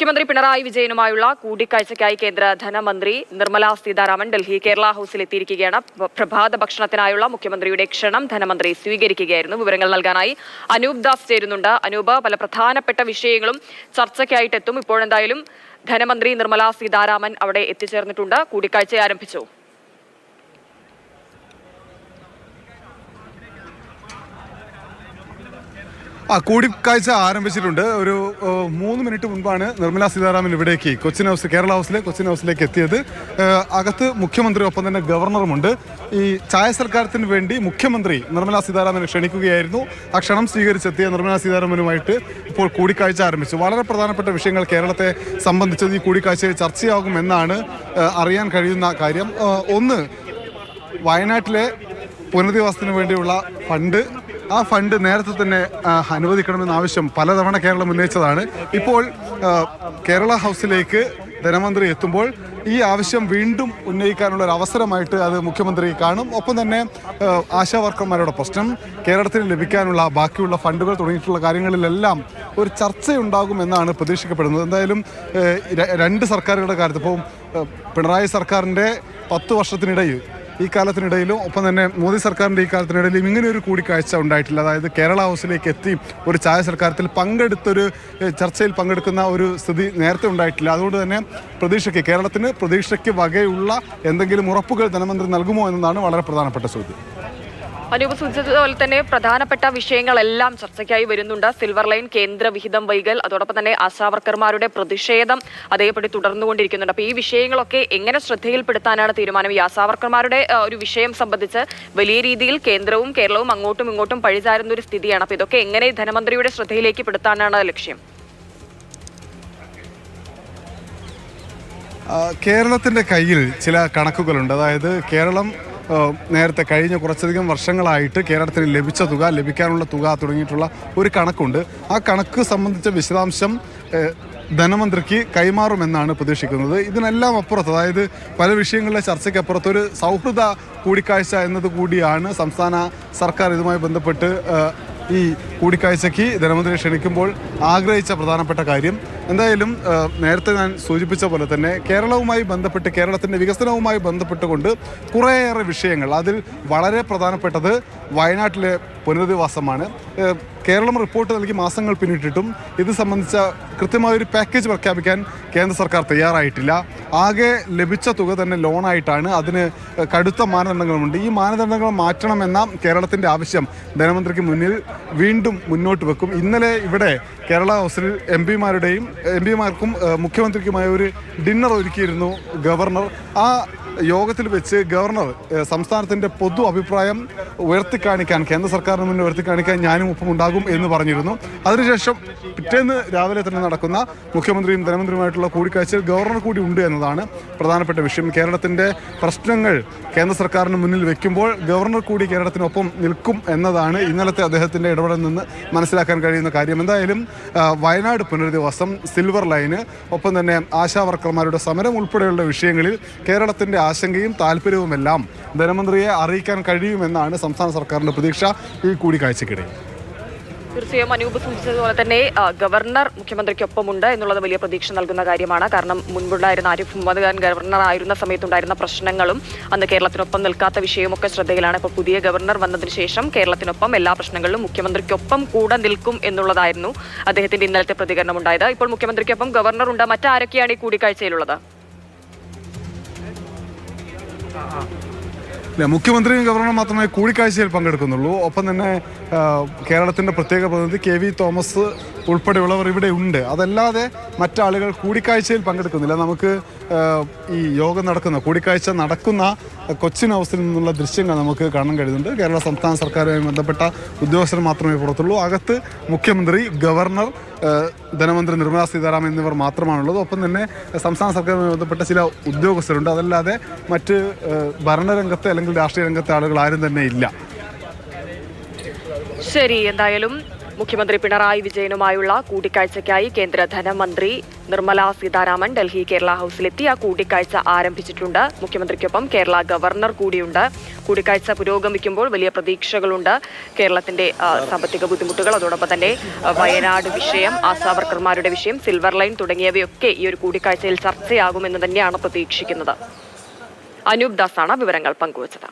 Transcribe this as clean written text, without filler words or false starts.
മുഖ്യമന്ത്രി പിണറായി വിജയനുമായുള്ള കൂടിക്കാഴ്ചയ്ക്കായി കേന്ദ്ര ധനമന്ത്രി നിർമ്മല സീതാരാമൻ ഡൽഹി കേരള ഹൌസിൽ എത്തിയിരിക്കുകയാണ്. പ്രഭാത ഭക്ഷണത്തിനായുള്ള മുഖ്യമന്ത്രിയുടെ ക്ഷണം ധനമന്ത്രി സ്വീകരിക്കുകയായിരുന്നു. വിവരങ്ങൾ നൽകാനായി അനൂപ് ദാസ് ചേരുന്നുണ്ട്. അനൂപ്, പല പ്രധാനപ്പെട്ട വിഷയങ്ങളും ചർച്ചയ്ക്കായിട്ടെത്തും. ഇപ്പോഴെന്തായാലും ധനമന്ത്രി നിർമ്മല സീതാരാമൻ അവിടെ എത്തിച്ചേർന്നിട്ടുണ്ട്. കൂടിക്കാഴ്ച ആരംഭിച്ചു. കൂടിക്കാഴ്ച ആരംഭിച്ചിട്ടുണ്ട്. ഒരു 3 മിനിറ്റ് മുൻപാണ് നിർമ്മല സീതാരാമൻ ഇവിടേക്ക് കേരള ഹൗസിലേക്ക് എത്തിയത്. അകത്ത് മുഖ്യമന്ത്രി ഒപ്പം തന്നെ ഗവർണറുമുണ്ട്. ഈ ചായ സൽക്കാരത്തിന് വേണ്ടി മുഖ്യമന്ത്രി നിർമ്മല സീതാരാമനെ ക്ഷണിക്കുകയായിരുന്നു. ആ ക്ഷണം സ്വീകരിച്ചെത്തിയ നിർമ്മല സീതാരാമനുമായിട്ട് ഇപ്പോൾ കൂടിക്കാഴ്ച ആരംഭിച്ചു. വളരെ പ്രധാനപ്പെട്ട വിഷയങ്ങൾ കേരളത്തെ സംബന്ധിച്ചത് ഈ കൂടിക്കാഴ്ചയിൽ ചർച്ചയാകുമെന്നാണ് അറിയാൻ കഴിയുന്ന കാര്യം. ഒന്ന്, വയനാട്ടിലെ പുനരധിവാസത്തിന് വേണ്ടിയുള്ള ആ ഫണ്ട് നേരത്തെ തന്നെ അനുവദിക്കണമെന്ന ആവശ്യം പലതവണ കേരളം ഉന്നയിച്ചതാണ്. ഇപ്പോൾ കേരള ഹൗസിലേക്ക് ധനമന്ത്രി എത്തുമ്പോൾ ഈ ആവശ്യം വീണ്ടും ഉന്നയിക്കാനുള്ള ഒരു അവസരമായിട്ട് അത് മുഖ്യമന്ത്രി കാണും. ഒപ്പം തന്നെ ആശാ വർക്കർമാരുടെ പ്രശ്നം, കേരളത്തിന് ലഭിക്കാനുള്ള ബാക്കിയുള്ള ഫണ്ടുകൾ തുടങ്ങിയിട്ടുള്ള കാര്യങ്ങളിലെല്ലാം ഒരു ചർച്ചയുണ്ടാകുമെന്നാണ് പ്രതീക്ഷിക്കപ്പെടുന്നത്. എന്തായാലും രണ്ട് സർക്കാരുകളുടെ കാര്യത്തിൽ ഇപ്പോൾ പിണറായി സർക്കാരിൻ്റെ 10 വർഷത്തിനിടയിൽ ഈ കാലത്തിനിടയിലും ഒപ്പം തന്നെ മോദി സർക്കാരിൻ്റെ ഈ കാലത്തിനിടയിലും ഇങ്ങനെ ഒരു കൂടിക്കാഴ്ച ഉണ്ടായിട്ടില്ല. അതായത് കേരള ഹൗസിലേക്ക് എത്തി ഒരു ചായ സൽക്കാരത്തിൽ ചർച്ചയിൽ പങ്കെടുക്കുന്ന ഒരു സ്ഥിതി നേരത്തെ ഉണ്ടായിട്ടില്ല. അതുകൊണ്ട് തന്നെ കേരളത്തിന് പ്രതീക്ഷയ്ക്ക് വകയുള്ള എന്തെങ്കിലും ഉറപ്പുകൾ ധനമന്ത്രി നൽകുമോ എന്നതാണ് വളരെ പ്രധാനപ്പെട്ട ചോദ്യം. അനൂപ് സൂചിപ്പിച്ചതുപോലെ തന്നെ പ്രധാനപ്പെട്ട വിഷയങ്ങളെല്ലാം ചർച്ചയ്ക്കായി വരുന്നുണ്ട്. സിൽവർ ലൈൻ, കേന്ദ്ര വിഹിതം വൈകൽ, അതോടൊപ്പം തന്നെ ആശാവർക്കർമാരുടെ പ്രതിഷേധം അതേപടി തുടർന്നുകൊണ്ടിരിക്കുന്നുണ്ട്. അപ്പോൾ ഈ വിഷയങ്ങളൊക്കെ എങ്ങനെ ശ്രദ്ധയിൽപ്പെടുത്താനാണ് തീരുമാനം? ഈ ആശാവർക്കർമാരുടെ ഒരു വിഷയം സംബന്ധിച്ച് വലിയ രീതിയിൽ കേന്ദ്രവും കേരളവും അങ്ങോട്ടും ഇങ്ങോട്ടും പഴിചാരുന്ന ഒരു സ്ഥിതിയാണ്. അപ്പോൾ ഇതൊക്കെ എങ്ങനെ ധനമന്ത്രിയുടെ ശ്രദ്ധയിലേക്ക് പെടുത്താനാണ് ലക്ഷ്യം? കേരളത്തിൻ്റെ കയ്യിൽ ചില കണക്കുകളുണ്ട്. അതായത് കേരളം നേരത്തെ കഴിഞ്ഞ കുറച്ചധികം വർഷങ്ങളായിട്ട് കേരളത്തിന് ലഭിക്കാനുള്ള തുക തുടങ്ങിയിട്ടുള്ള ഒരു കണക്കുണ്ട്. ആ കണക്ക് സംബന്ധിച്ച വിശദാംശം ധനമന്ത്രിക്ക് കൈമാറുമെന്നാണ് പ്രതീക്ഷിക്കുന്നത്. ഇതിനെല്ലാം അപ്പുറത്ത്, അതായത് പല വിഷയങ്ങളിലെ ചർച്ചയ്ക്കപ്പുറത്ത് ഒരു സൗഹൃദ കൂടിക്കാഴ്ച എന്നത് കൂടിയാണ് സംസ്ഥാന സർക്കാർ ഇതുമായി ബന്ധപ്പെട്ട് ഈ കൂടിക്കാഴ്ചയ്ക്ക് ധനമന്ത്രി ക്ഷണിക്കുമ്പോൾ ആഗ്രഹിച്ച പ്രധാനപ്പെട്ട കാര്യം. എന്തായാലും നേരത്തെ ഞാൻ സൂചിപ്പിച്ച പോലെ തന്നെ കേരളത്തിൻ്റെ വികസനവുമായി ബന്ധപ്പെട്ടുകൊണ്ട് കുറേയേറെ വിഷയങ്ങൾ, അതിൽ വളരെ പ്രധാനപ്പെട്ടത് വയനാട്ടിലെ പുനരധിവാസമാണ്. കേരളം റിപ്പോർട്ട് നൽകി മാസങ്ങൾ പിന്നിട്ടിട്ടും ഇത് സംബന്ധിച്ച കൃത്യമായൊരു പാക്കേജ് പ്രഖ്യാപിക്കാൻ കേന്ദ്ര സർക്കാർ തയ്യാറായിട്ടില്ല. ആകെ ലഭിച്ച തുക തന്നെ ലോണായിട്ടാണ്. അതിന് കടുത്ത മാനദണ്ഡങ്ങളുമുണ്ട്. ഈ മാനദണ്ഡങ്ങൾ മാറ്റണമെന്ന കേരളത്തിൻ്റെ ആവശ്യം ധനമന്ത്രിക്ക് മുന്നിൽ വീണ്ടും മുന്നോട്ട് വെക്കും. ഇന്നലെ ഇവിടെ കേരള ഹൗസിൽ എം പിമാർക്കും മുഖ്യമന്ത്രിക്കുമായ ഒരു ഡിന്നർ ഒരുക്കിയിരുന്നു ഗവർണർ. ആ യോഗത്തിൽ വെച്ച് ഗവർണർ സംസ്ഥാനത്തിൻ്റെ പൊതു അഭിപ്രായം കേന്ദ്ര സർക്കാരിന് മുന്നിൽ ഉയർത്തിക്കാണിക്കാൻ ഞാനും ഒപ്പം ഉണ്ടാകും എന്ന് പറഞ്ഞിരുന്നു. അതിനുശേഷം പിറ്റേന്ന് രാവിലെ തന്നെ നടക്കുന്ന മുഖ്യമന്ത്രിയും ധനമന്ത്രിയുമായിട്ടുള്ള കൂടിക്കാഴ്ചയിൽ ഗവർണർ കൂടി ഉണ്ട് എന്നതാണ് പ്രധാനപ്പെട്ട വിഷയം. കേരളത്തിൻ്റെ പ്രശ്നങ്ങൾ കേന്ദ്ര സർക്കാരിന് മുന്നിൽ വെക്കുമ്പോൾ ഗവർണർ കൂടി കേരളത്തിനൊപ്പം നിൽക്കും എന്നതാണ് ഇന്നലത്തെ അദ്ദേഹത്തിൻ്റെ ഇടപെടലിൽ നിന്ന് മനസ്സിലാക്കാൻ കഴിയുന്ന കാര്യം. എന്തായാലും വയനാട് പുനരധിവാസം, സിൽവർ ലൈന്, ഒപ്പം തന്നെ ആശാ വർക്കർമാരുടെ സമരം ഉൾപ്പെടെയുള്ള വിഷയങ്ങളിൽ കേരളത്തിൻ്റെ ആശങ്കയും താല്പര്യവുമെല്ലാം ധനമന്ത്രിയെ അറിയിക്കാൻ കഴിയുമെന്നാണ് സംസ്ഥാന സർക്കാരിൻ്റെ പ്രതീക്ഷ ഈ കൂടിക്കാഴ്ചയ്ക്കിടെ. തീർച്ചയായും അനൂപ് സൂചിപ്പിച്ചതുപോലെ തന്നെ ഗവർണർ മുഖ്യമന്ത്രിക്കൊപ്പമുണ്ട് എന്നുള്ളത് വലിയ പ്രതീക്ഷ നൽകുന്ന കാര്യമാണ്. കാരണം മുൻപുണ്ടായിരുന്ന ആരിഫ് മുഹമ്മദ് ഖാൻ ഗവർണർ ആയിരുന്ന സമയത്തുണ്ടായിരുന്ന പ്രശ്നങ്ങളും അന്ന് കേരളത്തിനൊപ്പം നിൽക്കാത്ത വിഷയമൊക്കെ ശ്രദ്ധയിലാണ്. ഇപ്പോൾ പുതിയ ഗവർണർ വന്നതിന് ശേഷം കേരളത്തിനൊപ്പം എല്ലാ പ്രശ്നങ്ങളിലും മുഖ്യമന്ത്രിക്കൊപ്പം കൂടെ നിൽക്കും എന്നുള്ളതായിരുന്നു അദ്ദേഹത്തിന്റെ ഇന്നലത്തെ പ്രതികരണം ഉണ്ടായത്. ഇപ്പോൾ മുഖ്യമന്ത്രിക്കൊപ്പം ഗവർണർ ഉണ്ട്. മറ്റാരൊക്കെയാണ് ഈ കൂടിക്കാഴ്ചയിലുള്ളത്? മുഖ്യമന്ത്രിയും ഗവർണറും മാത്രമേ കൂടിക്കാഴ്ചയിൽ പങ്കെടുക്കുന്നുള്ളൂ. ഒപ്പം തന്നെ കേരളത്തിൻ്റെ പ്രത്യേക പ്രതിനിധി KV തോമസ് ഉൾപ്പെടെയുള്ളവർ ഇവിടെ ഉണ്ട്. അതല്ലാതെ മറ്റാളുകൾ കൂടിക്കാഴ്ചയിൽ പങ്കെടുക്കുന്നില്ല. നമുക്ക് ഈ കൂടിക്കാഴ്ച നടക്കുന്ന കൊച്ചിൻ ഹൗസിൽ നിന്നുള്ള ദൃശ്യങ്ങൾ നമുക്ക് കാണാൻ കഴിയുന്നുണ്ട്. കേരള സംസ്ഥാന സർക്കാരുമായി ബന്ധപ്പെട്ട ഉദ്യോഗസ്ഥർ മാത്രമേ പുറത്തുള്ളൂ. അകത്ത് മുഖ്യമന്ത്രി, ഗവർണർ, ധനമന്ത്രി നിർമ്മല സീതാരാമൻ എന്നിവർ മാത്രമാണുള്ളത്. ഒപ്പം തന്നെ സംസ്ഥാന സർക്കാരുമായി ബന്ധപ്പെട്ട ചില ഉദ്യോഗസ്ഥരുണ്ട്. അതല്ലാതെ മറ്റ് ഭരണരംഗത്തെ അല്ലെങ്കിൽ രാഷ്ട്രീയ രംഗത്തെ ആളുകൾ ആരും തന്നെ ഇല്ല. ശരി, എന്തായാലും മുഖ്യമന്ത്രി പിണറായി വിജയനുമായുള്ള കൂടിക്കാഴ്ചയ്ക്കായി കേന്ദ്ര ധനമന്ത്രി നിർമ്മല സീതാരാമൻ ഡൽഹി കേരള ഹൌസിലെത്തി ആ കൂടിക്കാഴ്ച ആരംഭിച്ചിട്ടുണ്ട്. മുഖ്യമന്ത്രിക്കൊപ്പം കേരള ഗവർണർ കൂടിയുണ്ട്. കൂടിക്കാഴ്ച പുരോഗമിക്കുമ്പോൾ വലിയ പ്രതീക്ഷകളുണ്ട്. കേരളത്തിന്റെ സാമ്പത്തിക ബുദ്ധിമുട്ടുകൾ, അതോടൊപ്പം തന്നെ വയനാട് വിഷയം, ആശാവർക്കർമാരുടെ വിഷയം, സിൽവർ ലൈൻ തുടങ്ങിയവയൊക്കെ ഈ ഒരു കൂടിക്കാഴ്ചയിൽ ചർച്ചയാകുമെന്ന് തന്നെയാണ് പ്രതീക്ഷിക്കുന്നത്. അനൂപ് ദാസാണ് വിവരങ്ങൾ പങ്കുവച്ചത്.